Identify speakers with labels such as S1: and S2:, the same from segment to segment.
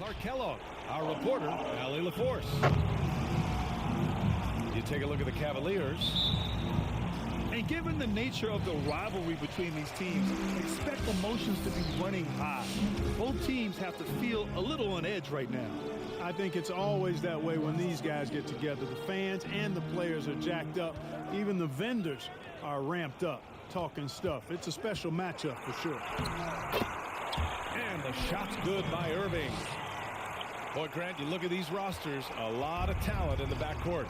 S1: Clark Kellogg, our reporter, Allie LaForce. You take a look at the Cavaliers.
S2: And given the nature of the rivalry between these teams, expect emotions to be running high. Both teams have to feel a little on edge right now.
S3: I think it's always that way when these guys get together. The fans and the players are jacked up. Even the vendors are ramped up, talking stuff. It's a special matchup for sure.
S1: And the shot's good by Irving. Boy, Grant, you look at these rosters, a lot of talent in the backcourt.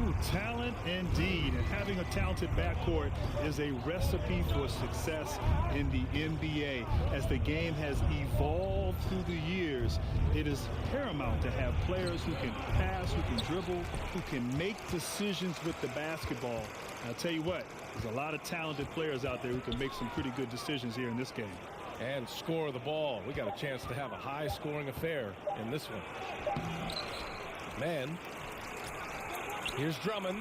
S2: Ooh, talent indeed. And having a talented backcourt is a recipe for success in the NBA. As the game has evolved through the years, it is paramount to have players who can pass, who can dribble, who can make decisions with the basketball. And I'll tell you what, there's a lot of talented players out there who can make some pretty good decisions here in this game.
S1: And score the ball. We got a chance to have a high-scoring affair in this one. Man. Here's Drummond.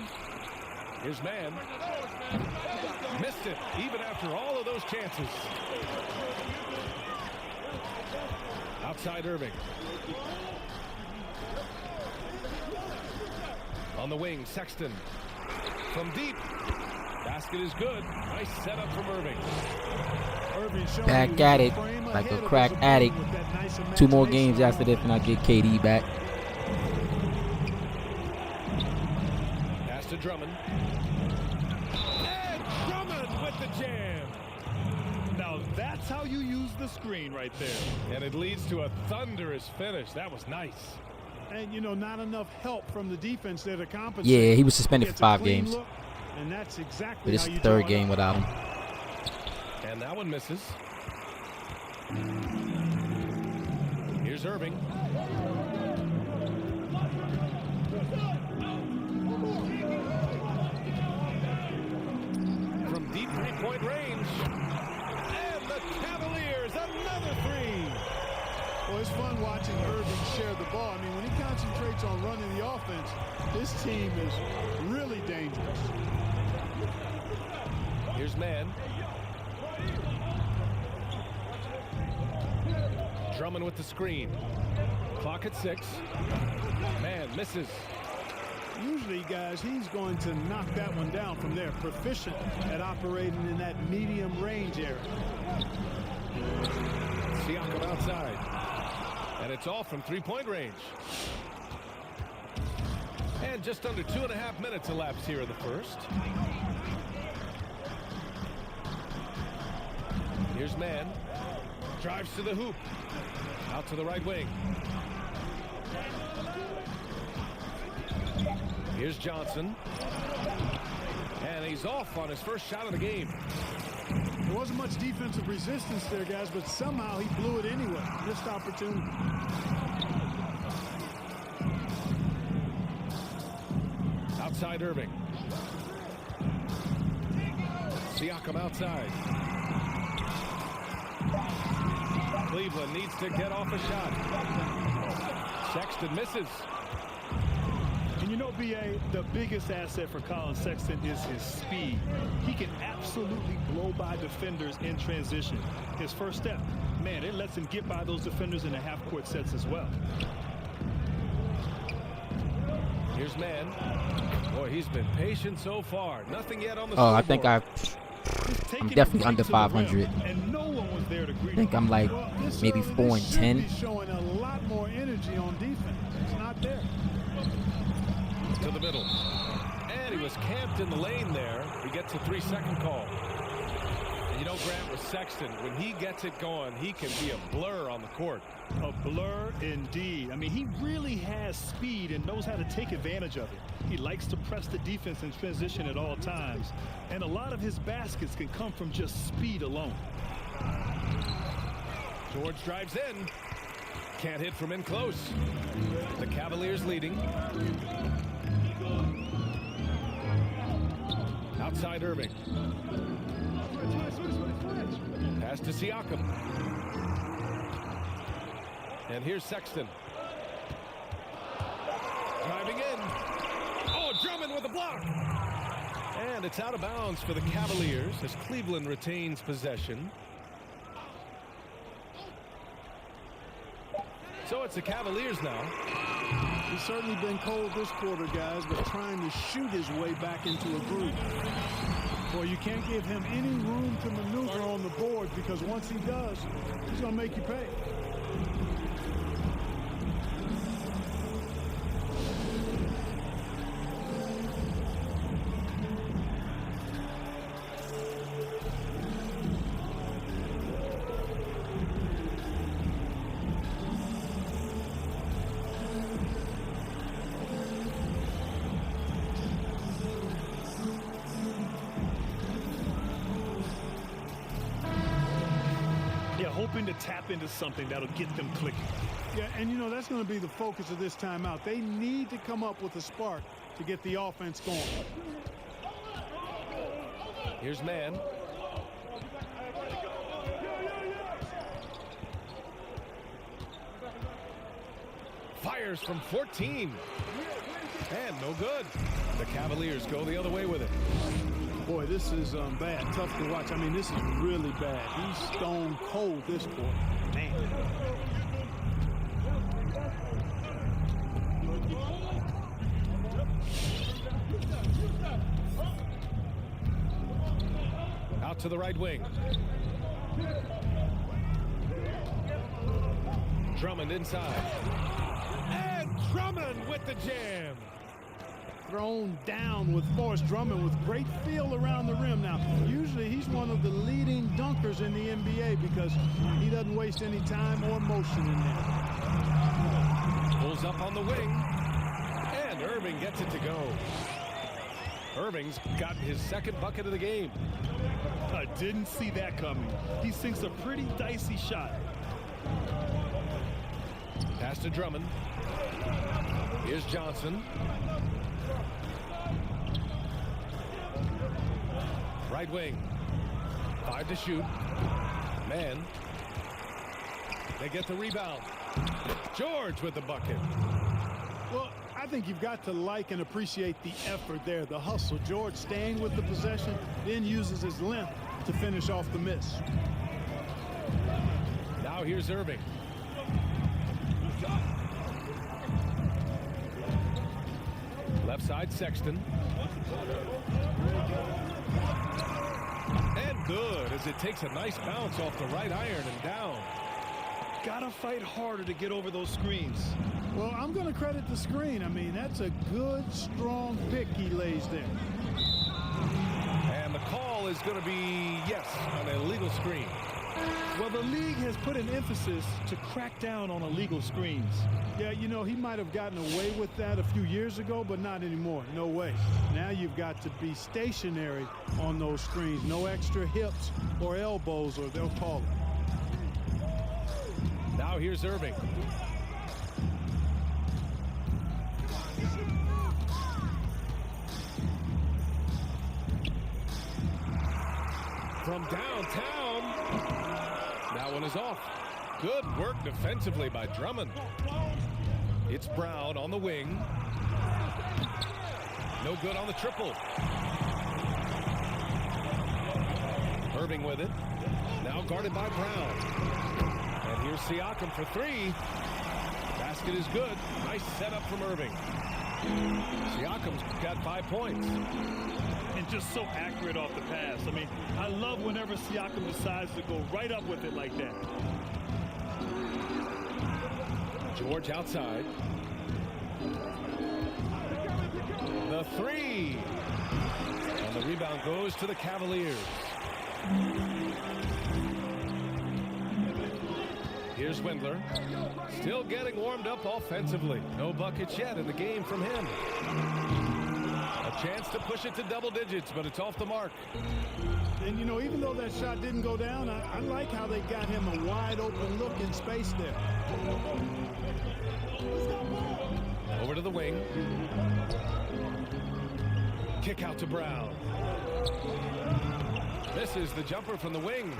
S1: Here's Man. Missed it, even after all of those chances. Outside Irving. On the wing, Sexton. From deep. Basket is good. Nice setup from Irving.
S4: Back at it like a crack addict. 2 more games after this and I get KD back.
S1: Pass to Drummond. And Drummond with the jam.
S2: Now that's how you use the screen right there.
S1: And it leads to a thunderous finish. That was nice.
S3: And, you know, not enough help from the defense there to compensate.
S4: Yeah, he was suspended for 5 games.
S3: Look, and that's exactly
S4: but it's
S3: how
S4: the
S3: you
S4: 3rd game without him.
S1: And that one misses. Here's Irving. From deep 3-point range. And the Cavaliers, another 3.
S3: Well, it's fun watching Irving share the ball. I mean, when he concentrates on running the offense, this team is really dangerous.
S1: Here's Man. Drummond with the screen. Clock at 6. Man misses.
S3: Usually, guys, he's going to knock that one down from there. Proficient at operating in that medium range area.
S1: Siakam outside. And it's off from 3-point range. And just under 2.5 minutes elapsed here in the first. Here's Man. Drives to the hoop. Out to the right wing. Here's Johnson. And he's off on his first shot of the game.
S3: There wasn't much defensive resistance there, guys, but somehow he blew it anyway. Missed opportunity.
S1: Outside Irving. Siakam outside. Cleveland needs to get off a shot. Sexton misses.
S2: And you know, B.A., the biggest asset for Colin Sexton is his speed. He can absolutely blow by defenders in transition. His first step, man, it lets him get by those defenders in the half-court sets as well.
S1: Here's Man. Boy, he's been patient so far. Nothing yet on the
S4: I think I'm definitely under 500.
S2: And no one was there to greet
S4: I think I'm like maybe 4 and 10.
S3: Showing a lot more energy on defense. It's not there.
S1: To the middle. And he was camped in the lane there. He gets a 3-second call. And you know, Grant, with Sexton, when he gets it going, he can be a blur on the court.
S2: A blur indeed. I mean, he really has speed and knows how to take advantage of it. He likes to press the defense in transition at all times. And a lot of his baskets can come from just speed alone.
S1: George drives in. Can't hit from in close. The Cavaliers leading. Outside Irving. Pass to Siakam. And here's Sexton. Driving in. Oh, Drummond with a block. And it's out of bounds for the Cavaliers as Cleveland retains possession. So it's it's the Cavaliers now.
S3: He's certainly been cold this quarter, guys, but trying to shoot his way back into a groove. Boy, you can't give him any room to maneuver on the board, because once he does, he's going to make you pay.
S2: Hoping to tap into something that'll get them clicking.
S3: Yeah, and you know, that's going to be the focus of this timeout. They need to come up with a spark to get the offense going.
S1: Here's man. Fires from 14. And no good. The Cavaliers go the other way with it.
S3: Boy, this is bad. Tough to watch. I mean, this is really bad. He's stone cold this quarter. Man.
S1: Out to the right wing. Drummond inside. And Drummond with the jam.
S3: Thrown down with Forrest Drummond with great feel around the rim. Now, usually he's one of the leading dunkers in the NBA because he doesn't waste any time or motion in there.
S1: Pulls up on the wing, and Irving gets it to go. Irving's gotten his second bucket of the game.
S2: I didn't see that coming. He sinks a pretty dicey shot.
S1: Pass to Drummond. Here's Johnson. Right wing. 5 to shoot. Man. They get the rebound. George with the bucket.
S3: Well, I think you've got to like and appreciate the effort there, the hustle. George staying with the possession, then uses his length to finish off the miss.
S1: Now here's Irving. Left side, Sexton. And good, as it takes a nice bounce off the right iron and down.
S2: Gotta fight harder to get over those screens.
S3: Well, I'm going to credit the screen. I mean, that's a good, strong pick he lays there.
S1: And the call is going to be, yes, an illegal screen.
S2: Well, the league has put an emphasis to crack down on illegal screens.
S3: Yeah, you know, he might have gotten away with that a few years ago, but not anymore. No way. Now you've got to be stationary on those screens. No extra hips or elbows, or they'll call it.
S1: Now here's Irving. From downtown. That one is off. Good work defensively by Drummond. It's Brown on the wing. No good on the triple. Irving with it. Now guarded by Brown. And here's Siakam for 3. Basket is good. Nice setup from Irving. Siakam's got 5 points.
S2: And just so accurate off the pass. I mean, I love whenever Siakam decides to go right up with it like that.
S1: George outside. The 3. And the rebound goes to the Cavaliers. Here's Windler. Still getting warmed up offensively. No buckets yet in the game from him. A chance to push it to double digits, but it's off the mark.
S3: And, you know, even though that shot didn't go down, I like how they got him a wide open look in space there.
S1: Over to the wing. Kick out to Brown. This is the jumper from the wing.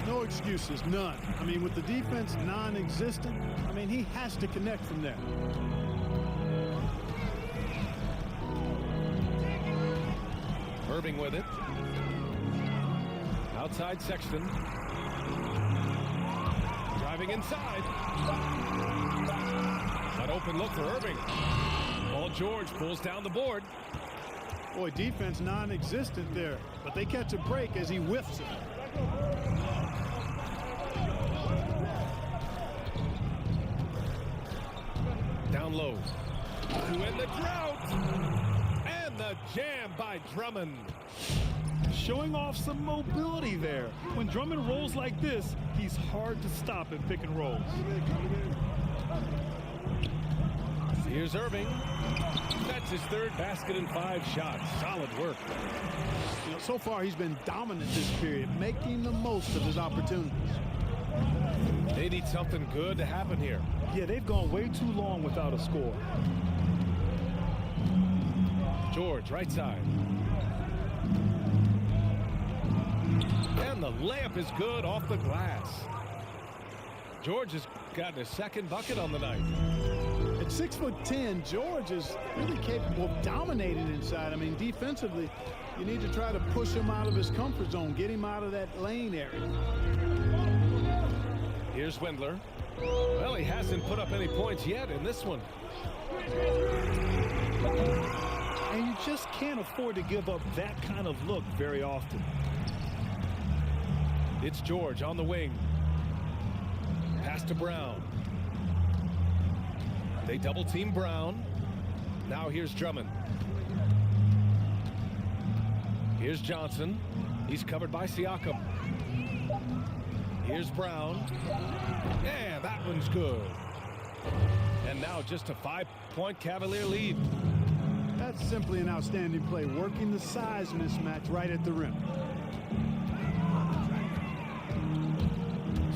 S3: No excuses, none. I mean, with the defense non-existent, I mean, he has to connect from there.
S1: Irving with it. Outside Sexton. Driving inside. An open look for Irving. Paul George pulls down the board.
S3: Boy, defense non-existent there, but they catch a break as he whiffs it.
S1: Down low. To end the drought. And the jam by Drummond.
S2: Showing off some mobility there. When Drummond rolls like this, he's hard to stop in pick and rolls.
S1: Here's Irving. That's his third basket in 5 shots. Solid work.
S3: You know, so far he's been dominant this period, making the most of his opportunities.
S1: They need something good to happen here.
S2: Yeah, they've gone way too long without a score.
S1: George, right side. And the layup is good off the glass. George has gotten his second bucket on the night.
S3: At 6'10", George is really capable of dominating inside. I mean, defensively, you need to try to push him out of his comfort zone, get him out of that lane area.
S1: Here's Wendler. Well, he hasn't put up any points yet in this one.
S2: And you just can't afford to give up that kind of look very often.
S1: It's George on the wing. Pass to Brown. They double team Brown. Now here's Drummond. Here's Johnson. He's covered by Siakam. Here's Brown. Yeah, that one's good. And now just a 5-point Cavalier lead.
S3: That's simply an outstanding play, working the size mismatch right at the rim.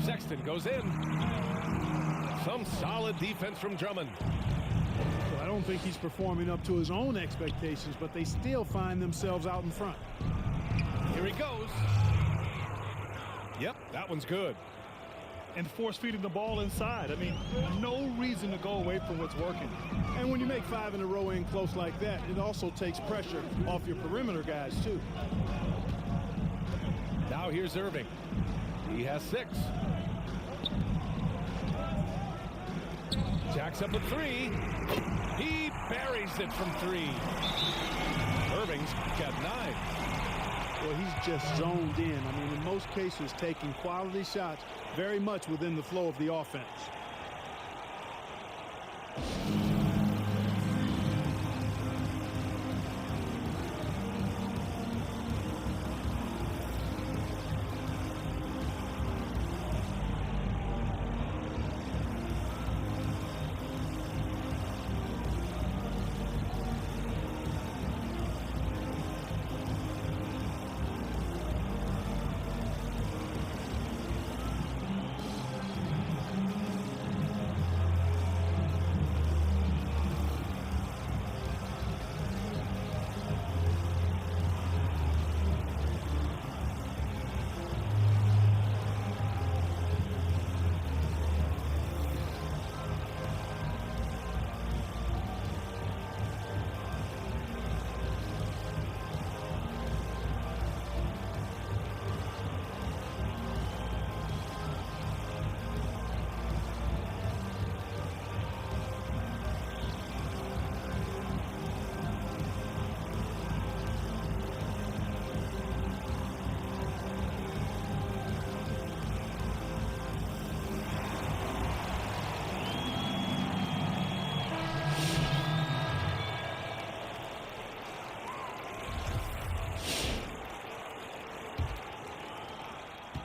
S1: Sexton goes in. Some solid defense from Drummond.
S3: So I don't think he's performing up to his own expectations, but they still find themselves out in front.
S1: Here he goes. Yep, that one's good.
S2: And force feeding the ball inside. I mean, no reason to go away from what's working.
S3: And when you make 5 in a row in close like that, it also takes pressure off your perimeter guys, too.
S1: Now here's Irving. He has 6. Jacks up a 3. He buries it from 3. Irving's got 9.
S3: Well, he's just zoned in. I mean, in most cases, taking quality shots very much within the flow of the offense.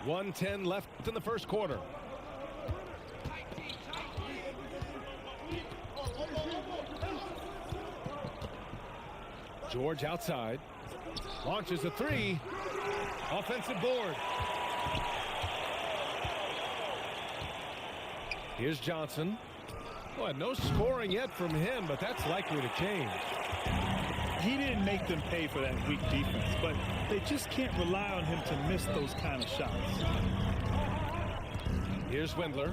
S1: .110 left in the first quarter. George outside. Launches a 3. Offensive board. Here's Johnson. Boy, no scoring yet from him, but that's likely to change.
S2: He didn't make them pay for that weak defense, but they just can't rely on him to miss those kind of shots.
S1: Here's Wendler.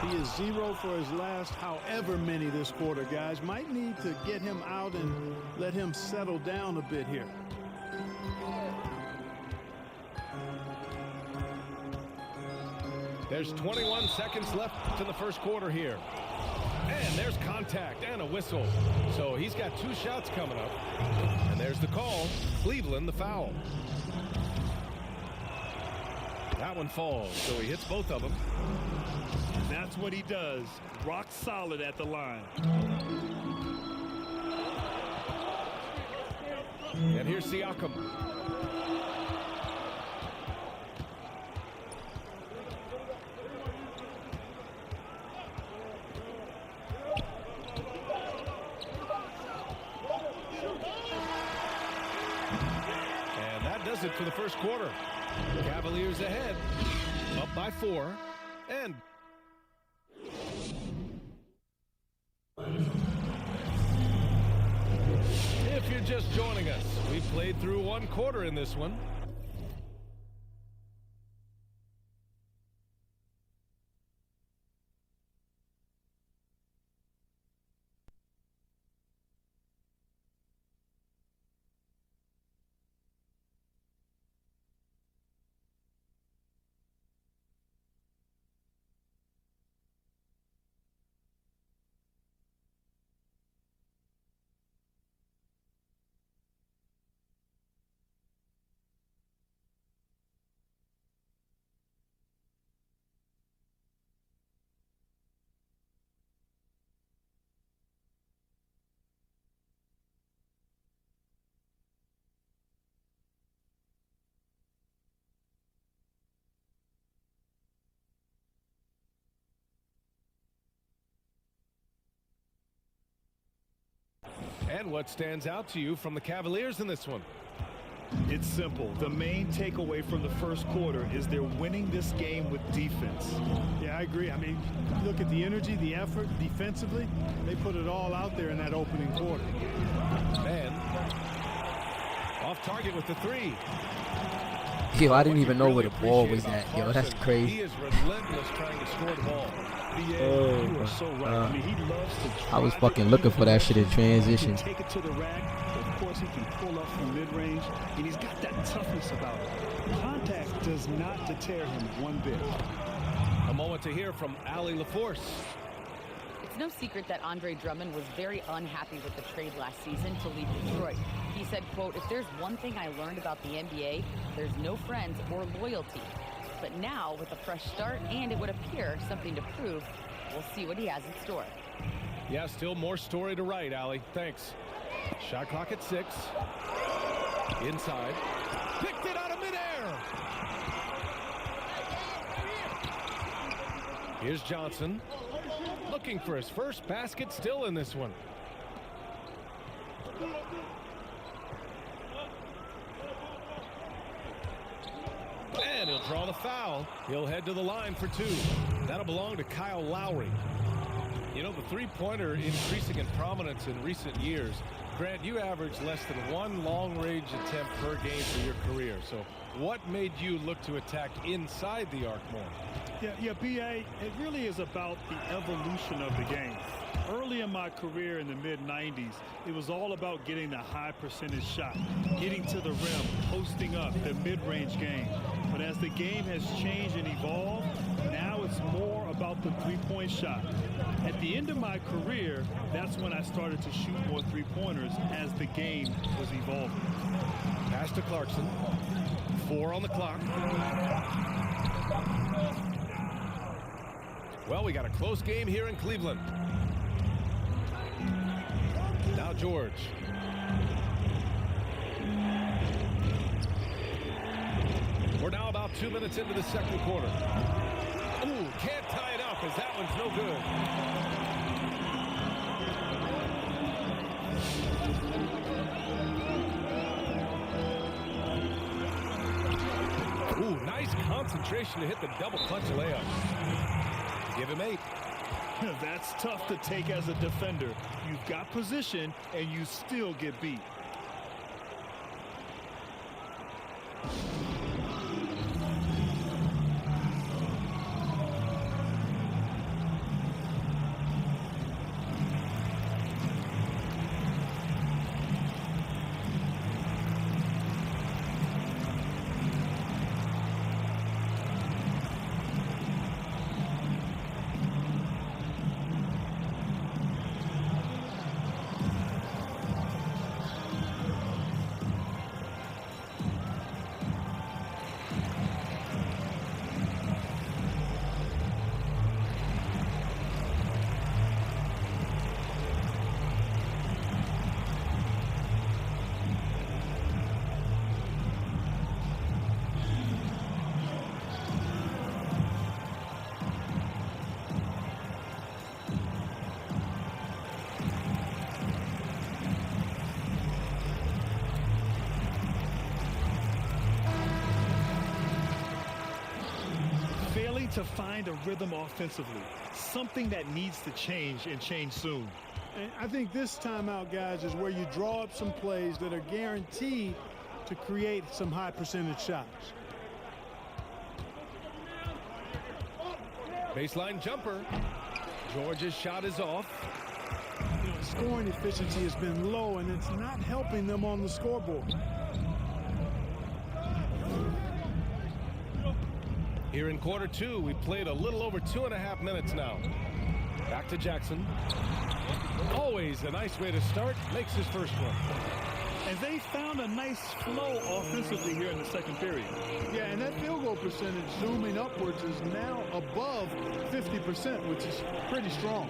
S3: He is 0 for his last however many this quarter, guys. Might need to get him out and let him settle down a bit here.
S1: There's 21 seconds left in the first quarter here. And there's contact and a whistle. So he's got 2 shots coming up. And there's the call. Cleveland the foul. That one falls, so he hits both of them.
S2: That's what he does. Rock solid at the line.
S1: And here's Siakam. And that does it for the first quarter. Cavaliers ahead, up by 4, and if you're just joining us, we played through 1 quarter in this one. And what stands out to you from the Cavaliers in this one?
S2: It's simple. The main takeaway from the first quarter is they're winning this game with defense.
S3: Yeah, I agree. I mean, look at the energy, the effort defensively. They put it all out there in that opening quarter.
S1: Man, off target with the 3.
S4: Yo, I didn't even know where the ball was at. Yo, that's
S1: He
S4: crazy.
S1: is relentless trying to score the ball.
S2: Yeah, you are so right. I mean, he loves to
S4: I was
S2: drive
S4: fucking
S2: it
S4: looking
S2: in.
S4: for that shit in
S2: He
S4: transition.
S2: can take it to the rack. Of course, he can pull up from mid-range, and he's got that toughness about him. Contact does not deter him one bit.
S1: A moment to hear from Allie LaForce.
S5: It's no secret that Andre Drummond was very unhappy with the trade last season to leave Detroit. He said, quote, "If there's one thing I learned about the NBA, there's no friends or loyalty. But now, with a fresh start and it would appear something to prove, we'll see what he has in store."
S1: Yeah, still more story to write, Allie. Thanks. Shot clock at 6. Inside. Picked it out of midair. Here's Johnson. Looking for his first basket still in this one. And he'll draw the foul. He'll head to the line for 2. That'll belong to Kyle Lowry. You know, the three-pointer increasing in prominence in recent years. Grant, you averaged less than 1 long-range attempt per game for your career. So what made you look to attack inside the arc more?
S2: Yeah, B.A., it really is about the evolution of the game. Early in my career in the mid-90s, it was all about getting the high percentage shot, getting to the rim, posting up, the mid-range game. But as the game has changed and evolved, now it's more about the three-point shot. At the end of my career, that's when I started to shoot more three-pointers as the game was evolving.
S1: Pass to Clarkson. 4 on the clock. Well, we got a close game here in Cleveland. Now George. We're now about 2 minutes into the second quarter. Ooh, can't tie it up as that one's no good. Ooh, nice concentration to hit the double clutch layup. Give him 8.
S2: That's tough to take as a defender. You've got position, and you still get beat. to find a rhythm offensively, something that needs to change and change soon.
S3: And I think this timeout, guys, is where you draw up some plays that are guaranteed to create some high percentage shots.
S1: Baseline jumper. George's shot is off.
S3: Scoring efficiency has been low, and it's not helping them on the scoreboard.
S1: Here in quarter two, we played a little over 2.5 minutes now. Back to Jackson. Always a nice way to start. Makes his first one.
S2: And they found a nice flow offensively here in the second period.
S3: Yeah, and that field goal percentage zooming upwards is now above 50%, which is pretty strong.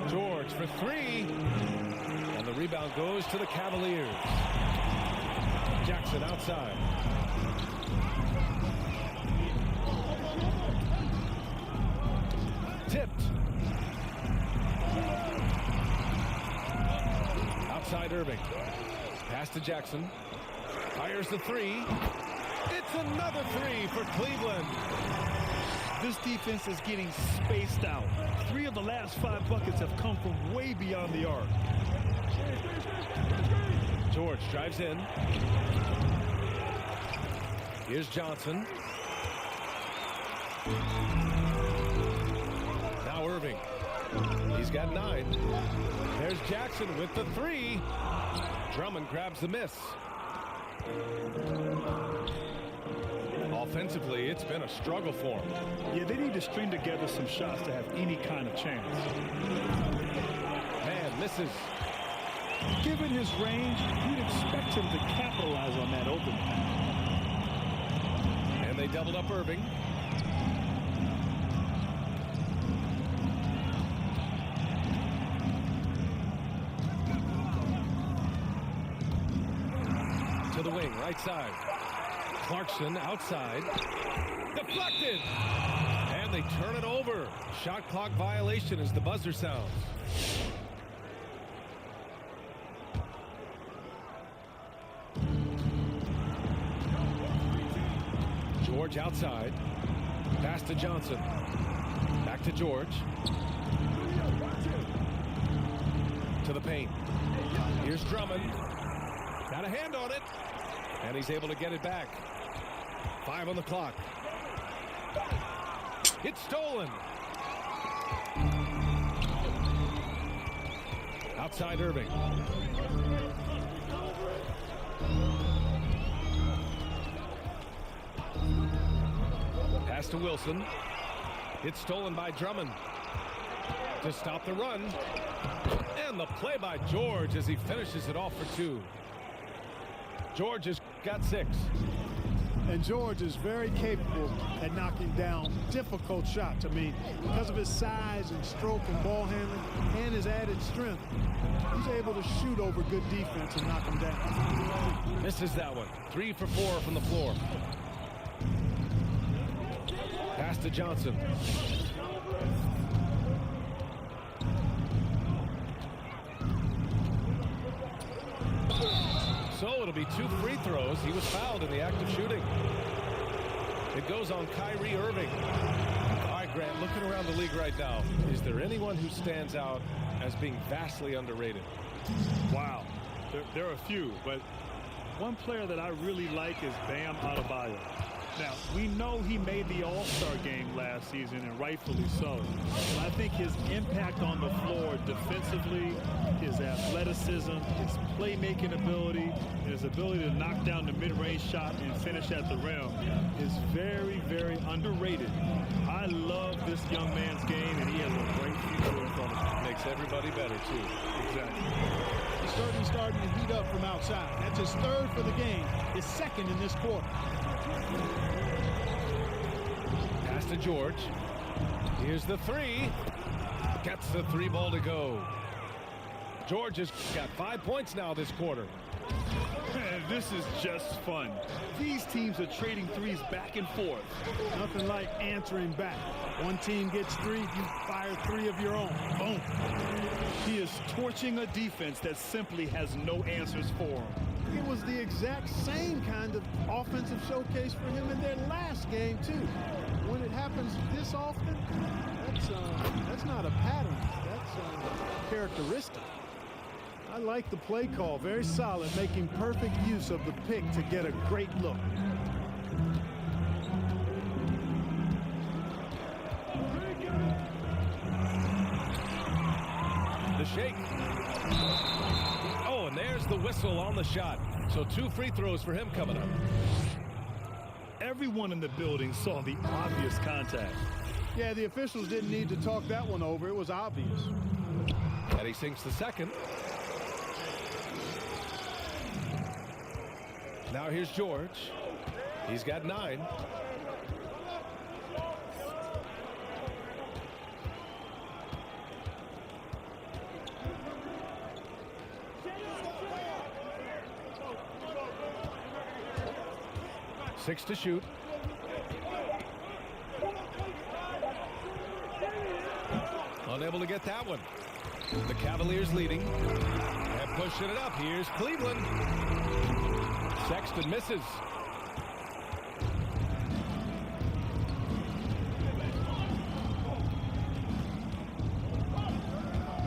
S1: George for three. And the rebound goes to the Cavaliers. Jackson outside. Tipped. Outside Irving. Pass to Jackson. Fires the three. It's another three for Cleveland.
S2: This defense is getting spaced out. 3 of the last 5 buckets have come from way beyond the arc.
S1: George drives in. Here's Johnson. Now Irving. He's got 9. There's Jackson with the three. Drummond grabs the miss. Offensively, it's been a struggle for him.
S2: Yeah, they need to string together some shots to have any kind of chance.
S1: Man misses.
S2: Given his range, you'd expect him to capitalize on that opening.
S1: And they doubled up Irving. To the wing, right side. Clarkson outside. Deflected. And they turn it over. Shot clock violation as the buzzer sounds. George outside. Pass to Johnson. Back to George. To the paint. Here's Drummond. Got a hand on it. And he's able to get it back. 5 on the clock. It's stolen. Outside Irving. Pass to Wilson. It's stolen by Drummond. To stop the run. And the play by George as he finishes it off for 2. George has got 6.
S3: And George is very capable at knocking down difficult shots. I mean, because of his size and stroke and ball handling and his added strength, he's able to shoot over good defense and knock them down.
S1: Misses that one. 3 for 4 from the floor. Pass to Johnson. So it'll be 2 free throws. He was fouled in the act of shooting. It goes on Kyrie Irving. All right, Grant, looking around the league right now, is there anyone who stands out as being vastly underrated?
S2: Wow. There are a few, but one player that I really like is Bam Adebayo. Now, we know he made the All-Star game last season, and rightfully so. But I think his impact on the floor defensively, his athleticism, his playmaking ability, and his ability to knock down the mid-range shot and finish at the rim is very, very underrated. I love this young man's game, and he has a great future in front of him.
S1: Makes everybody better, too.
S2: Exactly.
S3: He's certainly starting to heat up from outside. That's his 3rd for the game, his 2nd in this quarter.
S1: Pass to George. Here's the 3. Gets the 3 ball to go. George has got 5 points now this quarter.
S2: Man, this is just fun. These teams are trading threes back and forth.
S3: Nothing like answering back. One team gets 3, you fire 3 of your own. Boom.
S2: He is torching a defense that simply has no answers for him.
S3: it was the exact same kind of offensive showcase for him in their last game, too. When it happens this often, that's not a pattern. That's characteristic. I like the play call. Very solid, making perfect use of the pick to get a great look.
S1: The shake. Oh, and there's the whistle on the shot. So 2 free throws for him coming up.
S2: Everyone in the building saw the obvious contact.
S3: Yeah, the officials didn't need to talk that one over. It was obvious.
S1: And he sinks the second. Now here's George. He's got 9. Six to shoot. Unable to get that one. The Cavaliers leading and pushing it up. Here's Cleveland. Sexton misses.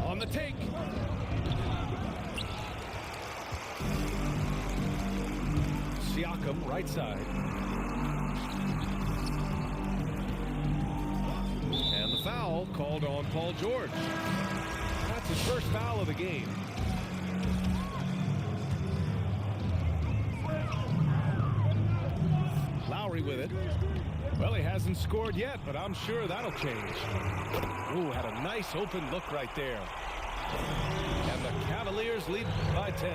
S1: On the take. Siakam, right side. And the foul called on Paul George. That's his first foul of the game. Lowry with it. Well, he hasn't scored yet, but I'm sure that'll change. Ooh, had a nice open look right there. And the Cavaliers lead by 10.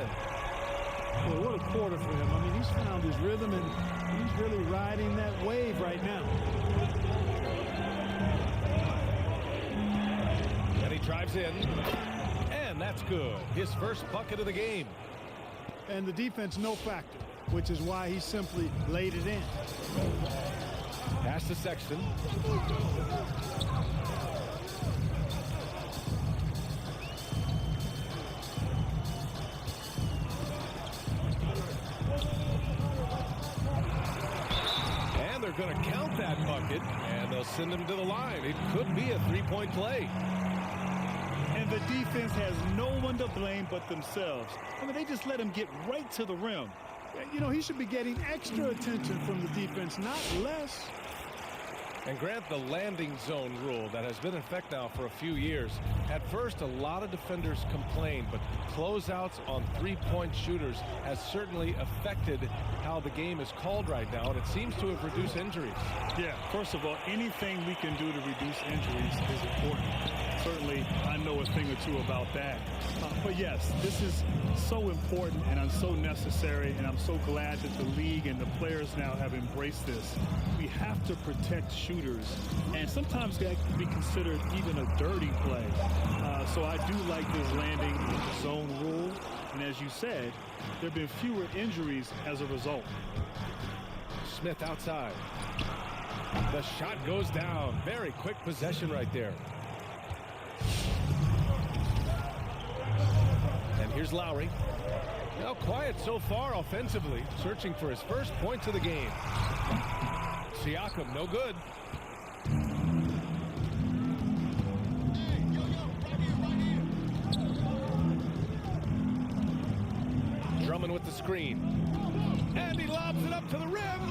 S3: Well, what a quarter for him. I mean, he's found his rhythm, and he's really riding that wave right now.
S1: And he drives in. And that's good. His first bucket of the game.
S3: And the defense no factor, which is why he simply laid it in.
S1: Pass to Sexton. And they're going to count that bucket, and they'll send him to the line. It could be a three-point play.
S2: And the defense has no one to blame but themselves. I mean, they just let him get right to the rim.
S3: You know, he should be getting extra attention from the defense, not less.
S1: And Grant, the landing zone rule that has been in effect now for a few years. At first, a lot of defenders complained, but closeouts on three-point shooters has certainly affected how the game is called right now, and it seems to have reduced injuries.
S2: Yeah, first of all, anything we can do to reduce injuries is important. Certainly, I know a thing or two about that. But yes, this is so important and so necessary, and I'm so glad that the league and the players now have embraced this. We have to protect shooters, and sometimes that can be considered even a dirty play. So I do like this landing zone rule, and as you said, there have been fewer injuries as a result.
S1: Smith outside. The shot goes down. Very quick possession right there. And here's Lowry. Now quiet so far offensively, searching for his first points of the game. Siakam, no good. Drummond with the screen. And he lobs it up to the rim.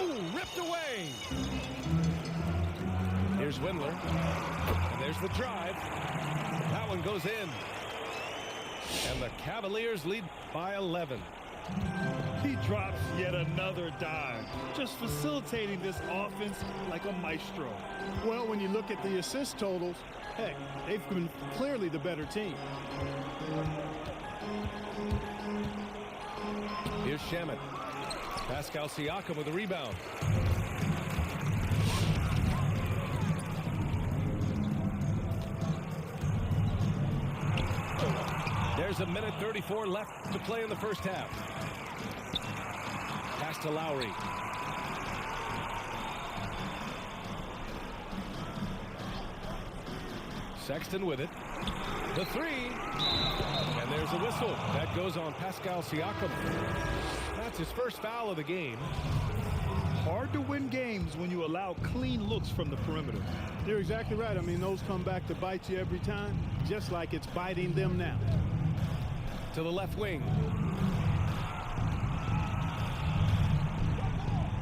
S1: Ooh, ripped away. Here's Windler. And there's the drive. That one goes in. And the Cavaliers lead by 11.
S2: He drops yet another dime, just facilitating this offense like a maestro.
S3: Well, when you look at the assist totals, heck, they've been clearly the better team.
S1: Here's Shaman. Pascal Siakam with a rebound. There's a minute 34 left to play in the first half. Pass to Lowry. Sexton with it. The three. And there's There's a whistle. That goes on Pascal Siakam. That's his first foul of the game.
S2: Hard to win games when you allow clean looks from the perimeter.
S3: You're exactly right. I mean, those come back to bite you every time, just like it's biting them now.
S1: To the left wing.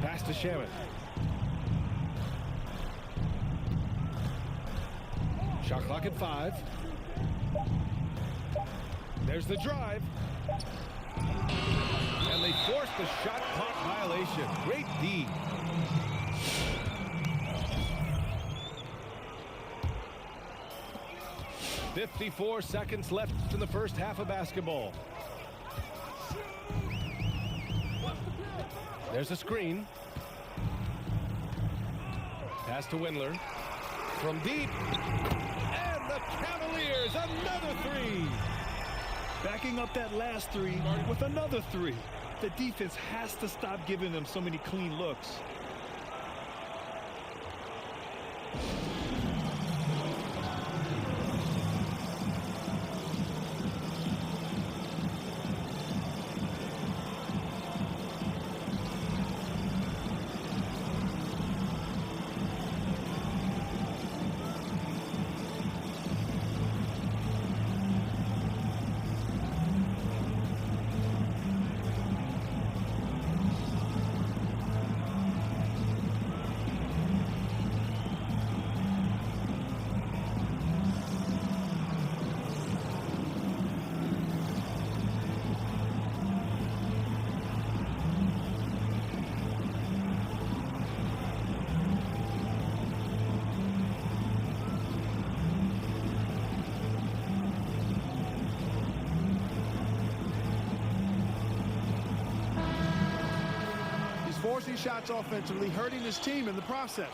S1: Pass to Shaman. Shot clock at 5. There's the drive. And they forced the shot clock violation. Great D. "54 seconds left in the first half of basketball." There's a screen. Pass to Windler. From deep. And the Cavaliers, another 3.
S2: Backing up that last 3 with another 3. The defense has to stop giving them so many clean looks.
S3: Forcing shots offensively, hurting his team in the process.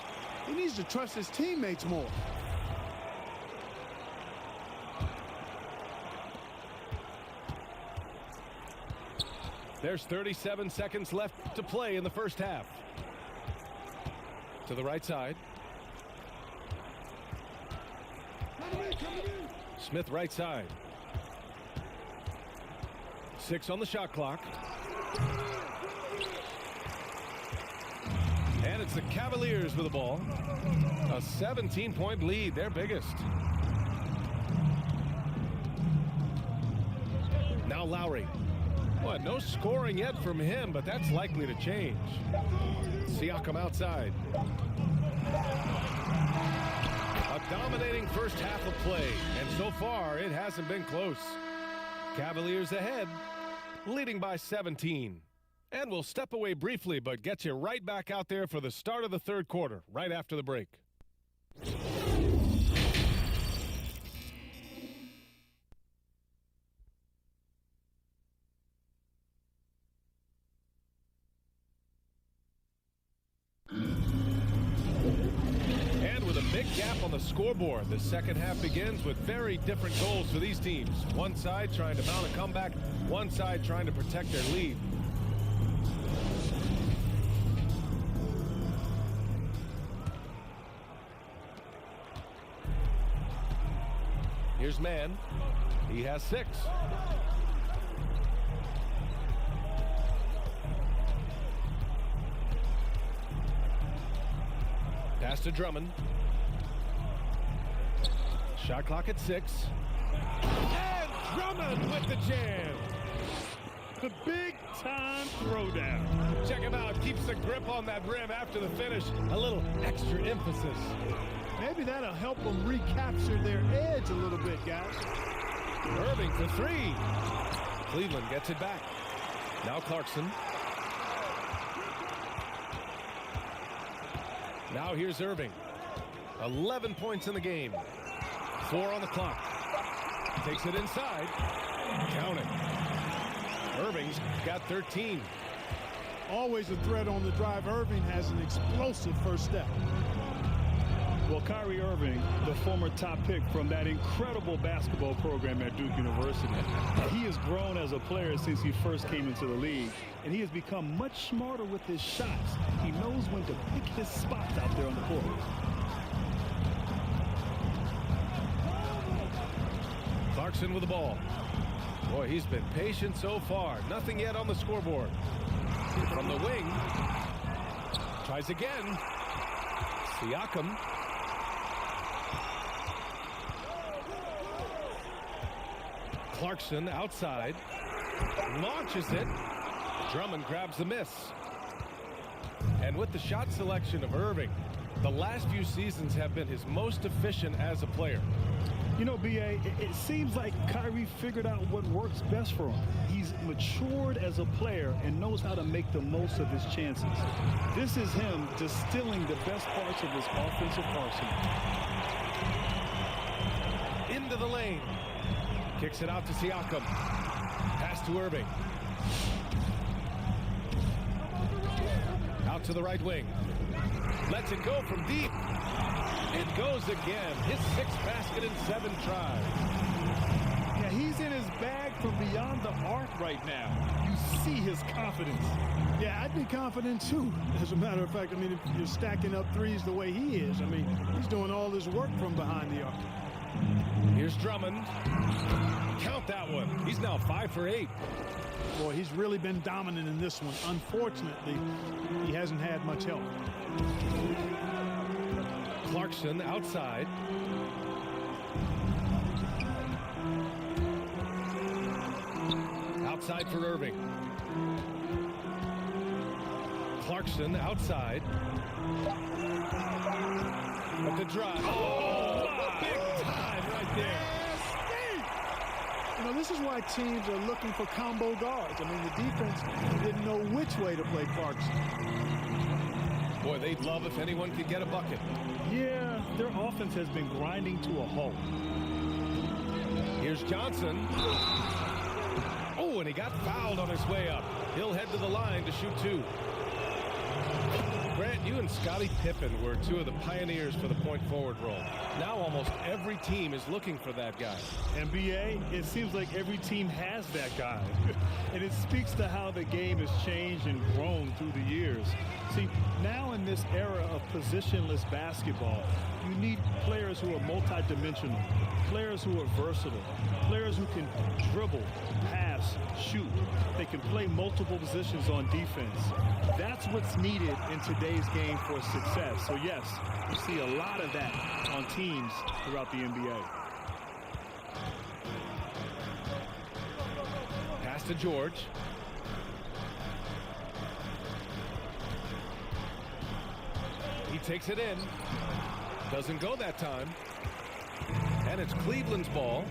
S3: He needs to trust his teammates more.
S1: There's 37 seconds left to play in the first half. To the right side. Smith right side. 6 on the shot clock. And it's the Cavaliers with the ball. A 17-point lead, their biggest. Now Lowry. Well, no scoring yet from him, but that's likely to change. Siakam outside. A dominating first half of play, and so far it hasn't been close. Cavaliers ahead, leading by 17. And we'll step away briefly, but get you right back out there for the start of the third quarter, right after the break. And with a big gap on the scoreboard, the second half begins with very different goals for these teams. One side trying to mount a comeback, one side trying to protect their lead. Here's Mann. He has 6. Pass to Drummond. Shot clock at 6. And Drummond with the jam.
S2: The big-time throwdown.
S1: Check him out. Keeps the grip on that rim after the finish. A little extra emphasis.
S3: Maybe that'll help them recapture their edge a little bit, guys.
S1: Irving for 3. Cleveland gets it back. Now Clarkson. Now here's Irving. 11 points in the game. 4 on the clock. Takes it inside. Count it. Irving's got 13.
S3: Always a threat on the drive. Irving has an explosive first step.
S2: Well, Kyrie Irving, the former top pick from that incredible basketball program at Duke University, he has grown as a player since he first came into the league, and he has become much smarter with his shots. He knows when to pick his spots out there on the court.
S1: Clarkson with the ball. Boy, he's been patient so far. Nothing yet on the scoreboard. From the wing. Tries again. Siakam. Clarkson outside. Launches it. Drummond grabs the miss. And with the shot selection of Irving, the last few seasons have been his most efficient as a player.
S2: You know, BA, it seems like Kyrie figured out what works best for him. He's matured as a player and knows how to make the most of his chances. This is him distilling the best parts of his offensive arsenal.
S1: Into the lane. Kicks it out to Siakam. Pass to Irving. Out to the right wing. Lets it go from deep. It goes again. His 6th basket in 7 tries.
S2: Yeah, he's in his bag from beyond the arc right now. You see his confidence.
S3: Yeah, I'd be confident too. As a matter of fact, I mean, if you're stacking up threes the way he is, I mean, he's doing all his work from behind the arc.
S1: Here's Drummond. Count that one. He's now 5 for 8.
S3: Boy, he's really been dominant in this one. Unfortunately, he hasn't had much help.
S1: Clarkson outside. Outside for Irving. Clarkson outside. At the drive. Oh, big time right there.
S3: You know, this is why teams are looking for combo guards. I mean, the defense didn't know which way to play Clarkson.
S1: Boy, they'd love if anyone could get a bucket.
S2: Yeah, their offense has been grinding to a halt.
S1: Here's Johnson. Oh, and he got fouled on his way up. He'll head to the line to shoot 2. Grant, you and Scottie Pippen were 2 of the pioneers for the point forward role. Now almost every team is looking for that guy.
S2: NBA, it seems like every team has that guy. And it speaks to how the game has changed and grown through the years. See, now in this era of positionless basketball, you need players who are multidimensional, players who are versatile, players who can dribble, pass, shoot. They can play multiple positions on defense. That's what's needed in today's game for success. So yes, you see a lot of that on teams throughout the NBA.
S1: Pass to George. He takes it in. Doesn't go that time. And it's Cleveland's ball.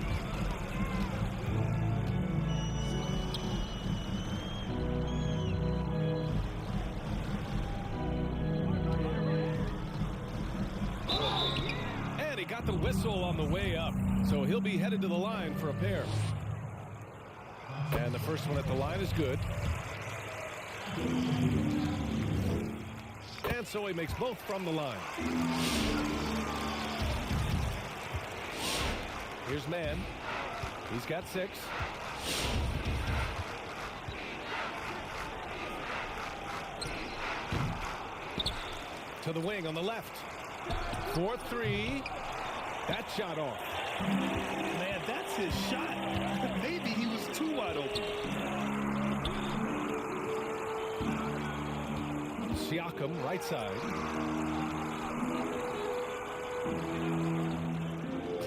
S1: And he got the whistle on the way up. So he'll be headed to the line for a pair. And the first one at the line is good. And so he makes both from the line. Here's Mann. He's got 6. To the wing on the left. 4-3. That shot off.
S2: Man, that's his shot. Maybe he was too wide open.
S1: Siakam, right side.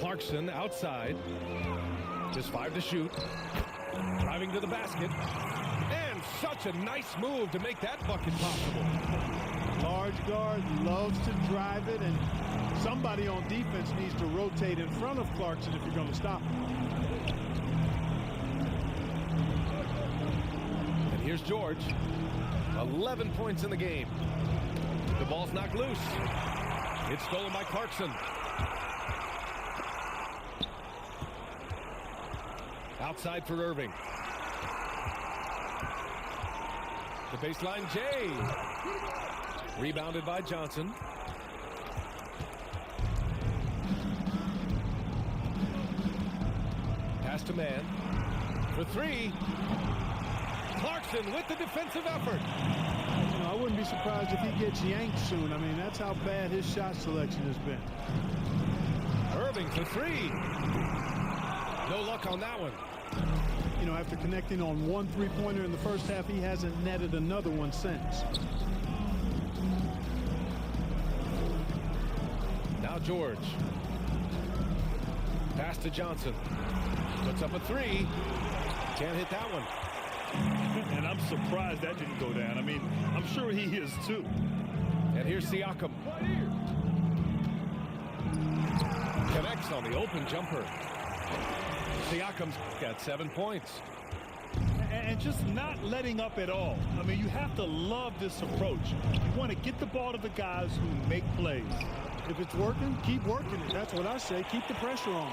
S1: Clarkson outside. Just 5 to shoot. Driving to the basket. And such a nice move to make that bucket possible.
S3: Large guard loves to drive it, and somebody on defense needs to rotate in front of Clarkson if you're going to stop him.
S1: And here's George. 11 points in the game. The ball's knocked loose. It's stolen by Clarkson. Outside for Irving. The baseline, Jay. Rebounded by Johnson. Pass to Mann. For 3. Clarkson with the defensive effort.
S3: You know, I wouldn't be surprised if he gets yanked soon. I mean, that's how bad his shot selection has been.
S1: Irving for 3. No luck on that one.
S3: You know, after connecting on one three-pointer in the first half, he hasn't netted another one since.
S1: Now George. Pass to Johnson. Puts up a three. Can't hit that one.
S2: And I'm surprised that didn't go down. I mean, I'm sure he is too.
S1: And here's Siakam. Connects on the open jumper. Siakam's got 7 points.
S2: And just not letting up at all. I mean, you have to love this approach. You want to get the ball to the guys who make plays.
S3: If it's working, keep working it. That's what I say. Keep the pressure on.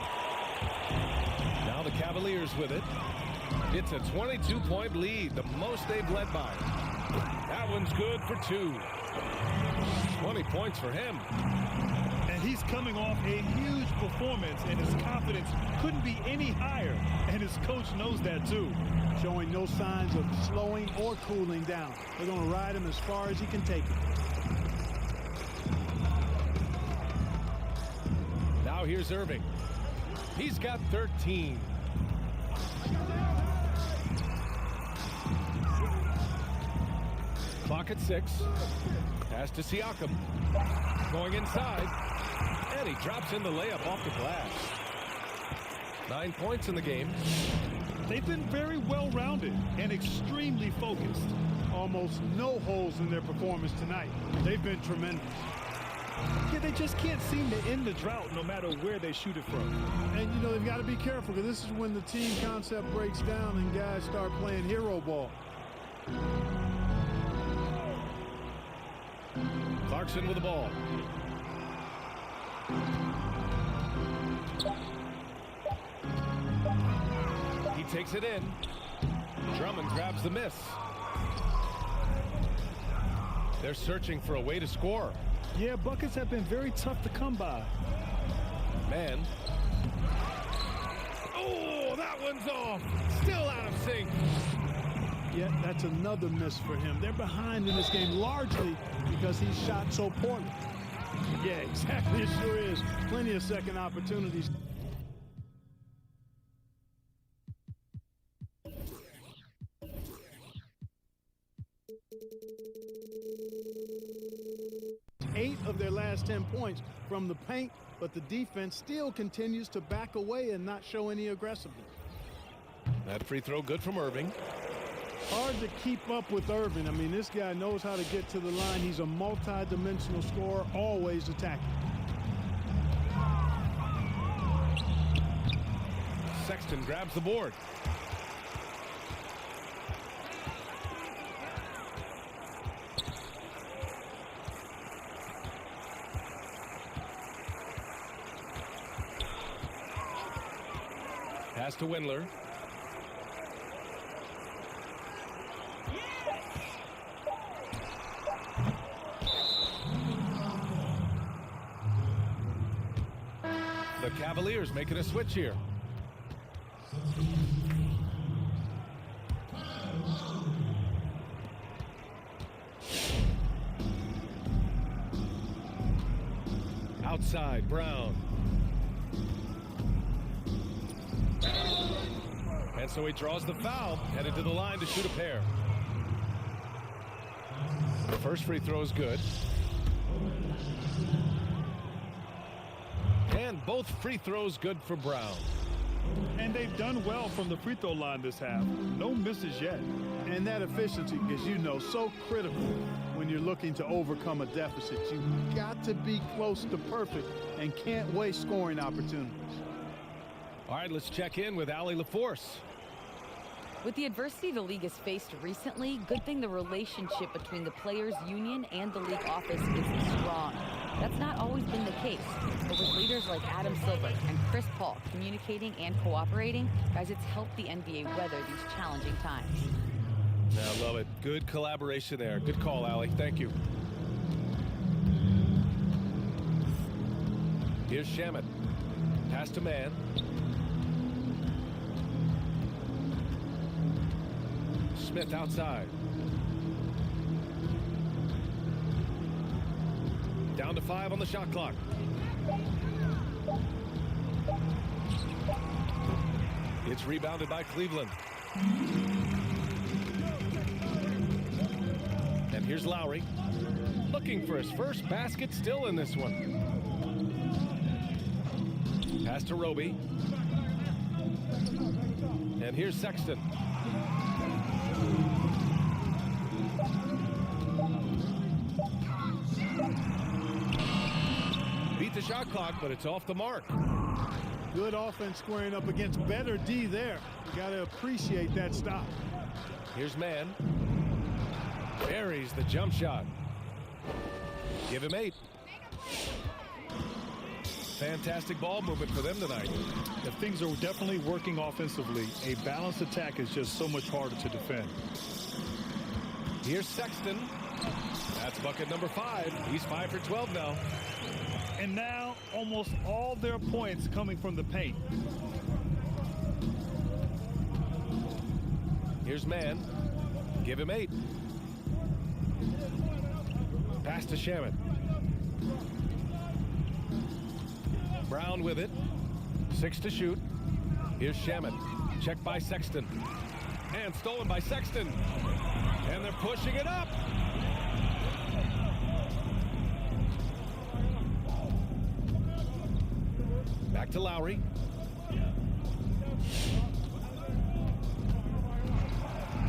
S1: Now the Cavaliers with it. It's a 22-point lead, the most they've led by. That one's good for 2. 20 points for him.
S2: And he's coming off a huge performance, and his confidence couldn't be any higher. And his coach knows that too.
S3: Showing no signs of slowing or cooling down. They're going to ride him as far as he can take it.
S1: Now here's Irving. He's got 13. Clock at 6. Pass to Siakam. Going inside. And he drops in the layup off the glass. 9 points in the game.
S2: They've been very well-rounded and extremely focused.
S3: Almost no holes in their performance tonight. They've been tremendous.
S2: Yeah, they just can't seem to end the drought no matter where they shoot it from.
S3: And, you know, they've got to be careful because this is when the team concept breaks down and guys start playing hero ball.
S1: Clarkson with the ball. He takes it in. Drummond grabs the miss. They're searching for a way to score.
S2: Yeah, buckets have been very tough to come by.
S1: Man. Oh, that one's off. Still out of sync.
S3: Yeah, that's another miss for him. They're behind in this game largely because he shot so poorly. Yeah, exactly. It sure is. Plenty of second opportunities. Eight of their last 10 points from the paint, but the defense still continues to back away and not show any aggressiveness.
S1: That free throw good from Irving.
S3: Hard to keep up with Irving. I mean, this guy knows how to get to the line. He's a multi-dimensional scorer, always attacking.
S1: Sexton grabs the board. Pass to Windler. The Cavaliers making a switch here. Outside, Brown. And so he draws the foul, headed to the line to shoot a pair. The first free throw is good. And both free throws good for Brown.
S2: And they've done well from the free throw line this half. No misses yet.
S3: And that efficiency is, you know, so critical when you're looking to overcome a deficit. You've got to be close to perfect and can't waste scoring opportunities.
S1: All right, let's check in with Allie LaForce.
S5: With the adversity the league has faced recently, good thing the relationship between the players' union and the league office is strong. That's not always been the case. But with leaders like Adam Silver and Chris Paul communicating and cooperating, guys, it's helped the NBA weather these challenging times.
S1: I love it. Good collaboration there. Good call, Allie. Thank you. Here's Shamet. Pass to man. Smith outside. Down to 5 on the shot clock. It's It's rebounded by Cleveland. And here's Lowry. Looking for his first basket still in this one. Pass to Roby. And here's Sexton. Beat the shot clock, but it's off the mark.
S3: Good offense squaring up against better D there. You got to appreciate that stop.
S1: Here's Mann. Buries the jump shot. Give him 8. Fantastic ball movement for them tonight.
S2: If things are definitely working offensively, a balanced attack is just so much harder to defend.
S1: Here's Sexton. That's bucket number 5. He's 5 for 12 now.
S2: And now almost all their points coming from the paint.
S1: Here's Mann. Give him 8. Pass to Shaman. Brown with it. 6 to shoot. Here's Shaman. Checked by Sexton. And stolen by Sexton. And they're pushing it up. Back to Lowry.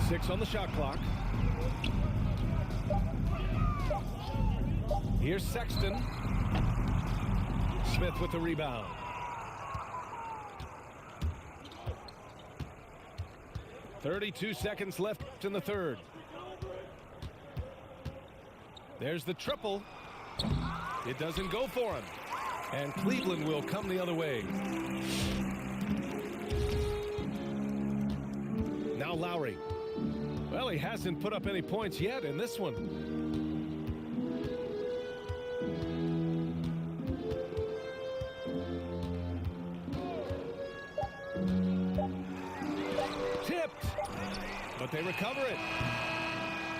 S1: Six on the shot clock. Here's Sexton. Smith with the rebound. .32 seconds left in the third. There's the triple. It doesn't go for him. And Cleveland will come the other way. Now Lowry. Well, he hasn't put up any points yet in this one. Tipped, but they recover it.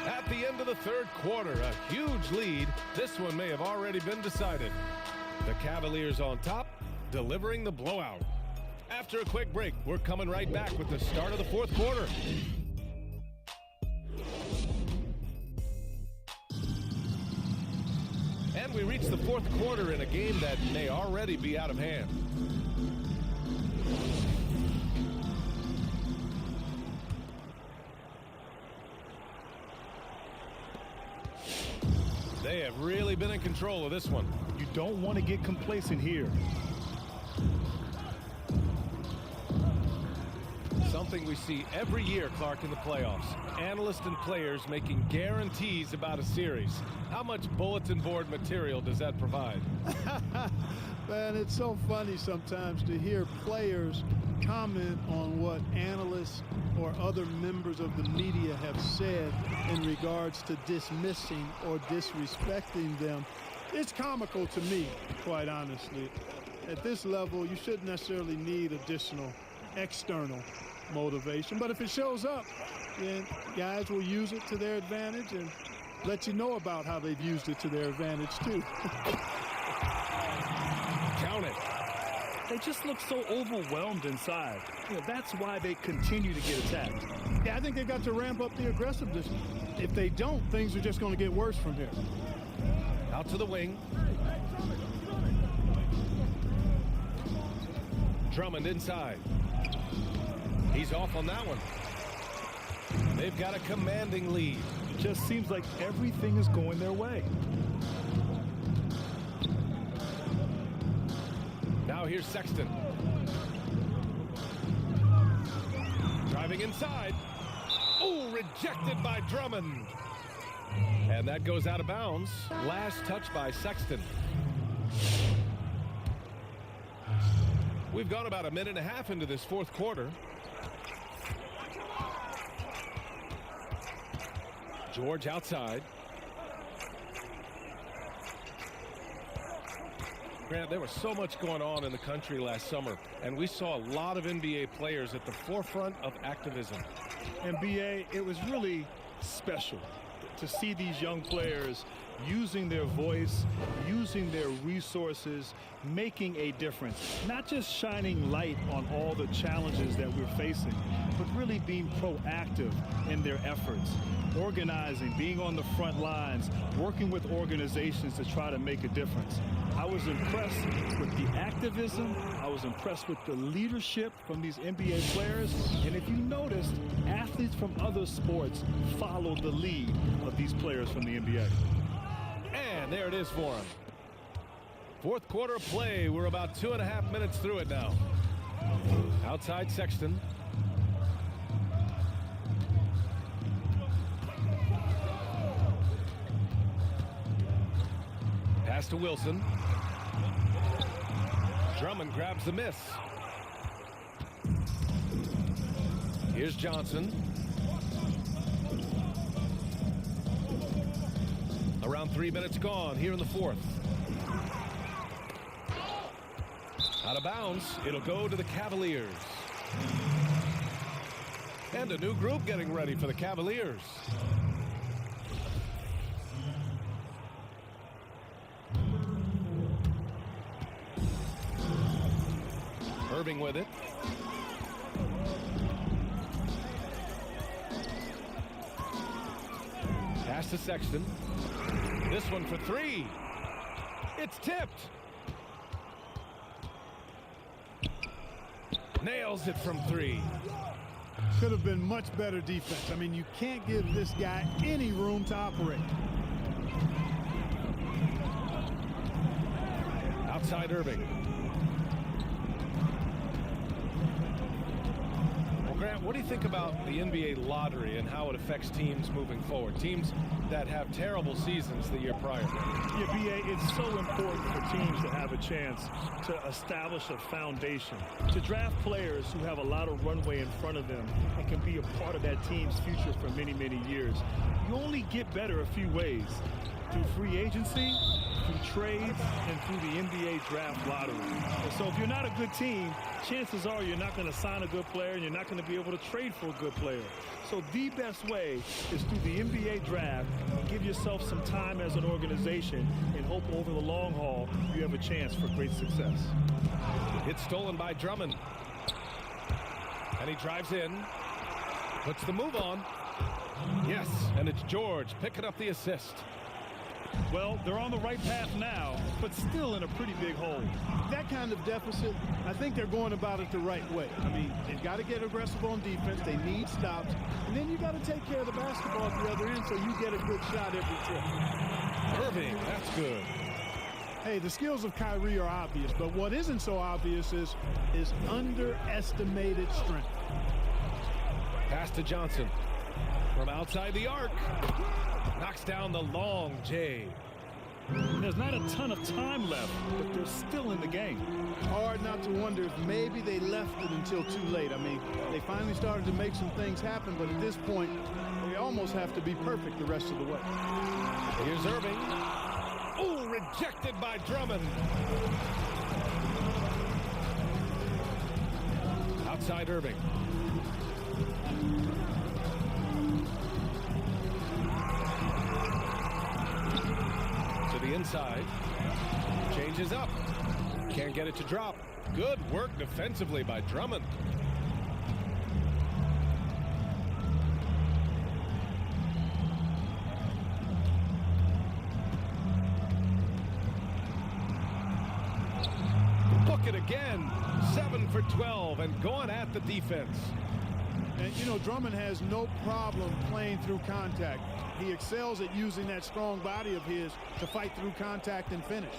S1: At the end of the third quarter, a huge lead. This one may have already been decided. The Cavaliers on top, delivering the blowout. After a quick break, we're coming right back with the start of the fourth quarter. And we reach the fourth quarter in a game that may already be out of hand. They have really been in control of this one.
S2: You don't want to get complacent here.
S1: Something we see every year, Clark, in the playoffs. Analysts and players making guarantees about a series. How much bulletin board material does that provide?
S3: Man, it's so funny sometimes to hear players comment on what analysts or other members of the media have said in regards to dismissing or disrespecting them. It's comical to me, quite honestly. At this level, you shouldn't necessarily need additional external motivation, but if it shows up, then guys will use it to their advantage and let you know about how they've used it to their advantage too.
S1: Count it.
S2: They just look so overwhelmed inside. You know, that's why they continue to get attacked.
S3: Yeah, I think they've got to ramp up the aggressiveness. If they don't, things are just going to get worse from here.
S1: Out to the wing. Drummond inside. He's off on that one. They've got a commanding lead.
S2: Just seems like everything is going their way.
S1: Now here's Sexton. Driving inside. Oh, rejected by Drummond. And that goes out of bounds. Last touch by Sexton. We've gone about a minute and a half into this fourth quarter. George outside. Grant, there was so much going on in the country last summer, and we saw a lot of NBA players at the forefront of activism.
S2: NBA, it was really special to see these young players using their voice, using their resources, making a difference. Not just shining light on all the challenges that we're facing, but really being proactive in their efforts. Organizing, being on the front lines, working with organizations to try to make a difference. I was impressed with the activism. I was impressed with the leadership from these NBA players. And if you noticed, athletes from other sports follow the lead of these players from the NBA.
S1: And there it is for him. Fourth quarter of play. We're about 2.5 minutes through it now. Outside Sexton. Pass to Wilson. Drummond grabs the miss. Here's Johnson. Around 3 minutes gone here in the fourth. Out of bounds. It'll go to the Cavaliers. And a new group getting ready for the Cavaliers. Irving with it. Pass to Sexton. This one for three. It's tipped. Nails it from three.
S3: Could have been much better defense. I mean, you can't give this guy any room to operate.
S1: Outside Irving. Grant, what do you think about the NBA lottery and how it affects teams moving forward? Teams that have terrible seasons the year prior.
S2: Yeah, B.A., it's so important for teams to have a chance to establish a foundation, to draft players who have a lot of runway in front of them and can be a part of that team's future for many, many years. You only get better a few ways: through free agency, through trades, and through the NBA draft lottery. And so if you're not a good team, chances are you're not going to sign a good player and you're not going to be able to trade for a good player. So the best way is through the NBA draft. Give yourself some time as an organization and hope over the long haul you have a chance for great success.
S1: It's stolen by Drummond. And he drives in. Puts the move on. Yes, and it's George picking up the assist.
S2: Well, they're on the right path now, but still in a pretty big hole.
S3: That kind of deficit, I think they're going about it the right way. I mean, they've got to get aggressive on defense. They need stops. And then you got to take care of the basketball at the other end so you get a good shot every trip.
S1: Irving, that's good.
S3: Hey, the skills of Kyrie are obvious, but what isn't so obvious is his underestimated strength.
S1: Pass to Johnson. From outside the arc. Knocks down the long J.
S2: There's not a ton of time left, but they're still in the game.
S3: Hard not to wonder if maybe they left it until too late. I mean, they finally started to make some things happen, but at this point, they almost have to be perfect the rest of the way.
S1: Here's Irving. Oh, rejected by Drummond. Outside Irving. The inside. Changes up. Can't get it to drop. Good work defensively by Drummond. Book it again. 7 for 12 and going at the defense.
S3: And, you know, Drummond has no problem playing through contact. He excels at using that strong body of his to fight through contact and finish.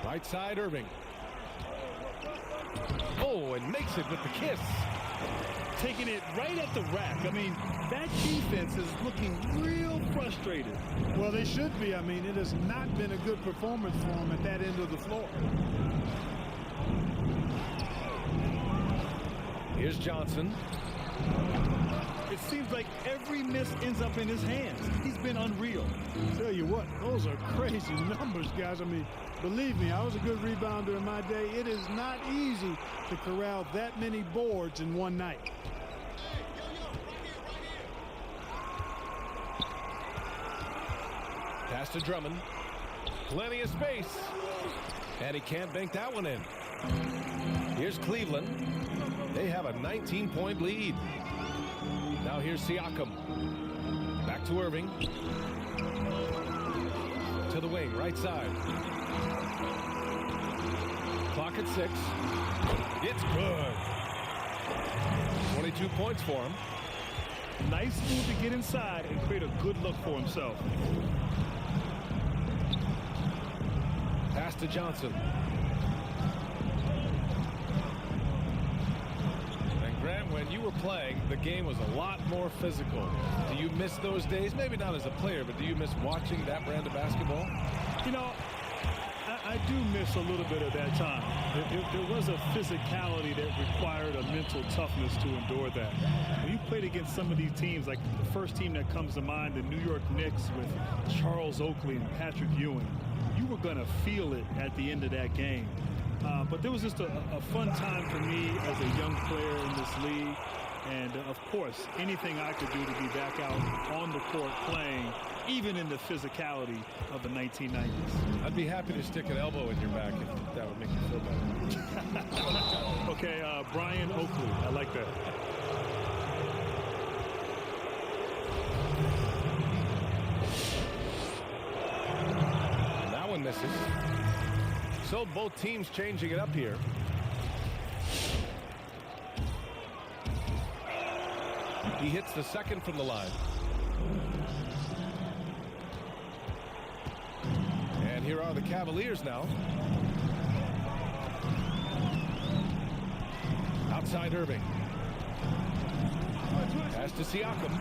S1: Right side, Irving. Oh, and makes it with the kiss.
S2: Taking it right at the rack. I mean, that defense is looking real frustrated.
S3: Well, they should be. I mean, it has not been a good performance for them at that end of the floor.
S1: Here's Johnson.
S2: It seems like every miss ends up in his hands. He's been unreal.
S3: Tell you what, those are crazy numbers, guys. I mean, believe me, I was a good rebounder in my day. It is not easy to corral that many boards in one night.
S1: Pass to Drummond. Plenty of space. And he can't bank that one in. Here's Cleveland. They have a 19-point lead. Now here's Siakam. Back to Irving. To the wing, right side. Clock at 6. It's good. 22 points for him.
S2: Nice move to get inside and create a good look for himself.
S1: Pass to Johnson. And Grant, when you were playing, the game was a lot more physical. Do you miss those days? Maybe not as a player, but do you miss watching that brand of basketball?
S2: You know, I do miss a little bit of that time. There was a physicality that required a mental toughness to endure that. When you played against some of these teams, like the first team that comes to mind, the New York Knicks with Charles Oakley and Patrick Ewing, you were going to feel it at the end of that game. But there was just a fun time for me as a young player in this league. And, of course, anything I could do to be back out on the court playing, even in the physicality of the 1990s.
S1: I'd be happy to stick an elbow in your back if that would make you feel better.
S2: Okay, Brian Oakley. I like that.
S1: That one misses. So both teams changing it up here. He hits the second from the line. And here are the Cavaliers now. Outside Irving. Pass to Siakam.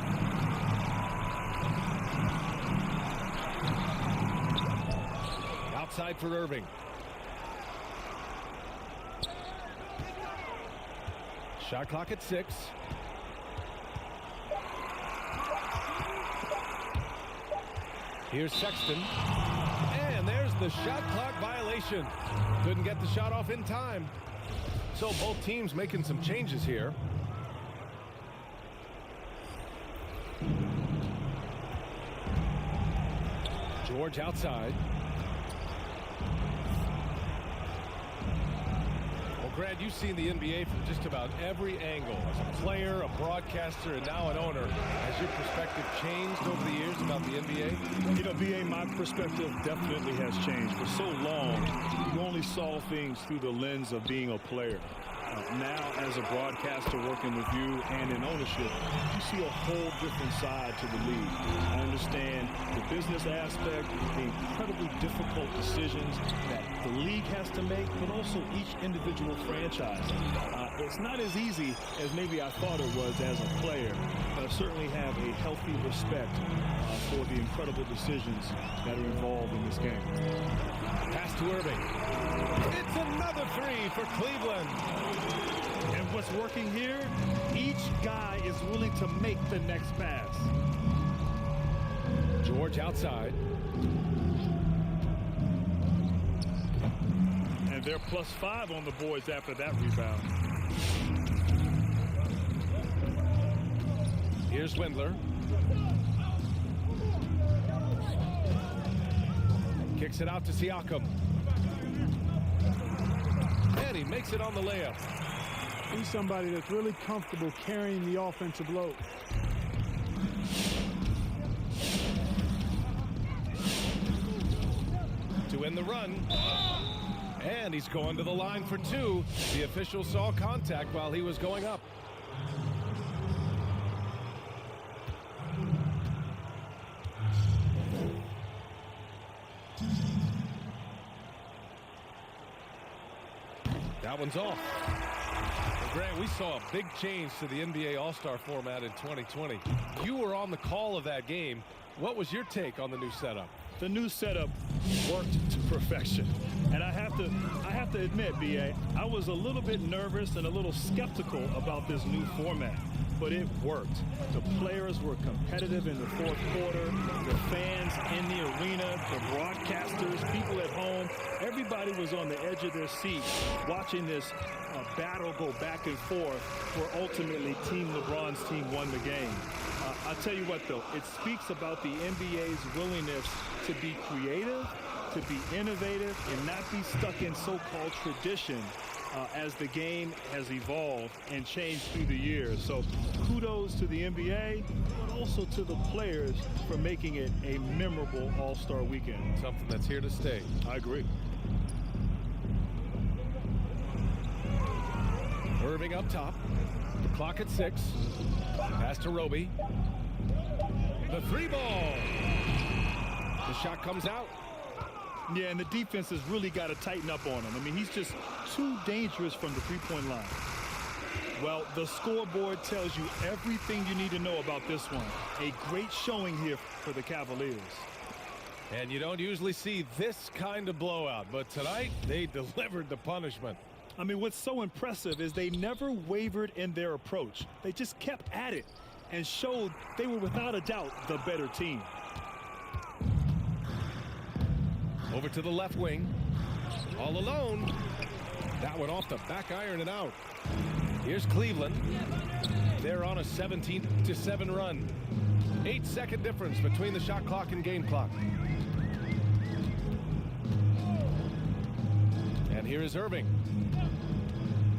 S1: Outside for Irving. Shot clock at 6. Here's Sexton. And there's the shot clock violation. Couldn't get the shot off in time. So both teams making some changes here. George outside. Well, Grant, you've seen the NBA from just about every angle. As a player, a broadcaster, and now an owner. Has your perspective changed over the years about the NBA?
S2: You know, BA, my perspective definitely has changed. For so long, you only saw things through the lens of being a player. Now, as a broadcaster working with you and in ownership, you see a whole different side to the league. I understand the business aspect, the incredibly difficult decisions that the league has to make, but also each individual franchise. It's not as easy as maybe I thought it was as a player, but I certainly have a healthy respect for the incredible decisions that are involved in this game.
S1: Pass to Irving. It's another three for Cleveland.
S2: And what's working here, each guy is willing to make the next pass.
S1: George outside.
S2: And they're +5 on the boards after that rebound.
S1: Here's Windler. Kicks it out to Siakam. And he makes it on the layup.
S3: He's somebody that's really comfortable carrying the offensive load.
S1: To win the run. And he's going to the line for 2. The official saw contact while he was going up. That one's off. Well, Grant, we saw a big change to the NBA All-Star format in 2020. You were on the call of that game. What was your take on the new setup?
S2: The new setup worked to perfection. And I have to admit, BA, I was a little bit nervous and a little skeptical about this new format. But it worked. The players were competitive in the fourth quarter. The fans in the arena, the broadcasters, people at home, everybody was on the edge of their seat watching this battle go back and forth where ultimately Team LeBron's team won the game. I'll tell you what, though, it speaks about the NBA's willingness to be creative, to be innovative, and not be stuck in so-called tradition as the game has evolved and changed through the years. So kudos to the NBA, but also to the players for making it a memorable All-Star weekend.
S1: Something that's here to stay.
S2: I agree.
S1: Irving up top. The clock at 6. Pass to Roby. The 3-ball. The shot comes out.
S2: Yeah, and the defense has really got to tighten up on him. I mean, he's just too dangerous from the three-point line. Well, the scoreboard tells you everything you need to know about this one. A great showing here for the Cavaliers.
S1: And you don't usually see this kind of blowout, but tonight they delivered the punishment.
S2: I mean, what's so impressive is they never wavered in their approach. They just kept at it and showed they were without a doubt the better team.
S1: Over to the left wing. All alone. That one off the back iron and out. Here's Cleveland. They're on a 17-7 run. 8-second difference between the shot clock and game clock. And here is Irving.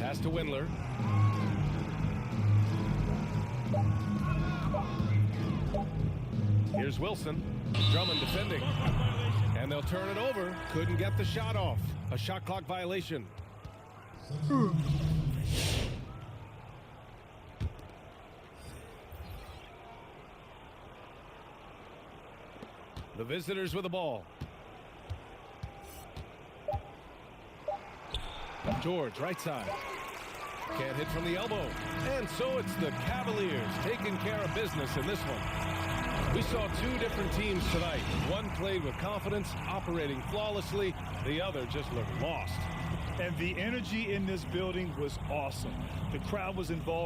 S1: Pass to Windler. Here's Wilson. Drummond defending. And they'll turn it over. Couldn't get the shot off. A shot clock violation. The visitors with the ball. George, right side. Can't hit from the elbow. And so it's the Cavaliers taking care of business in this one. We saw two different teams tonight. One played with confidence, operating flawlessly. The other just looked lost.
S2: And the energy in this building was awesome. The crowd was involved